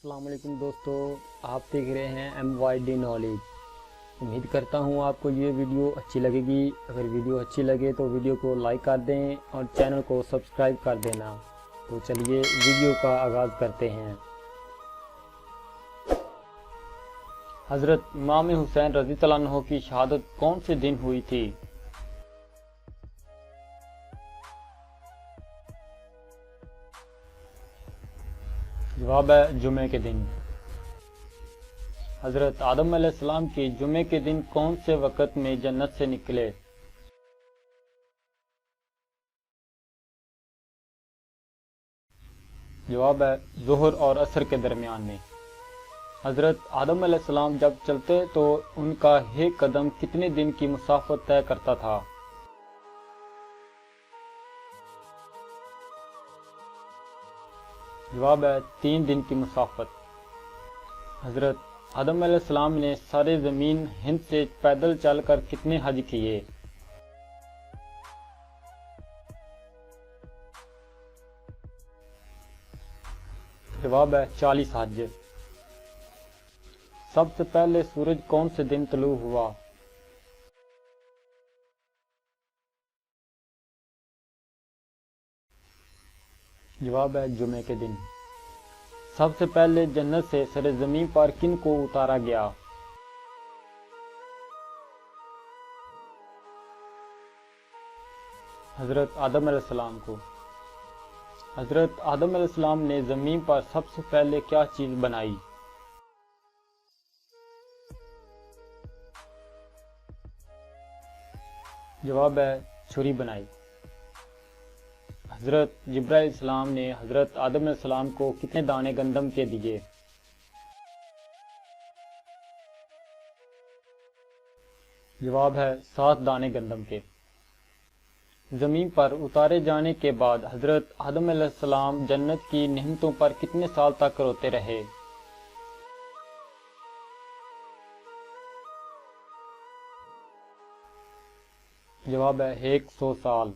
السلام علیکم دوستو، آپ دیکھ رہے ہیں MYD نالج۔ امید کرتا ہوں آپ کو یہ ویڈیو اچھی لگے گی۔ اگر ویڈیو اچھی لگے تو ویڈیو کو لائک کر دیں اور چینل کو سبسکرائب کر دینا۔ تو چلیے ویڈیو کا آغاز کرتے ہیں۔ حضرت امام حسین رضی اللہ عنہ کی شہادت کون سے دن ہوئی تھی؟ جواب ہے جمعے کے دن۔ حضرت آدم علیہ السلام کی جمعے کے دن کون سے وقت میں جنت سے نکلے؟ جواب ہے ظہر اور عصر کے درمیان میں۔ حضرت آدم علیہ السلام جب چلتے تو ان کا ایک قدم کتنے دن کی مسافت طے کرتا تھا؟ جواب ہے 3 دن کی مسافت۔ حضرت آدم علیہ السلام نے سارے زمین ہند سے پیدل چل کر کتنے حج کیے؟ جواب ہے 40 حج۔ سب سے پہلے سورج کون سے دن طلوع ہوا؟ جواب ہے جمعے کے دن۔ سب سے پہلے جنت سے سر زمین پر کن کو اتارا گیا؟ حضرت آدم علیہ السلام کو۔ حضرت آدم علیہ السلام نے زمین پر سب سے پہلے کیا چیز بنائی؟ جواب ہے چھری بنائی۔ حضرت جبرائیل علیہ السلام نے حضرت آدم علیہ السلام کو کتنے دانے گندم کے دیے؟ جواب ہے 7 دانے گندم کے۔ زمین پر اتارے جانے کے بعد حضرت آدم علیہ السلام جنت کی نعمتوں پر کتنے سال تک روتے رہے؟ جواب ہے 100 سال۔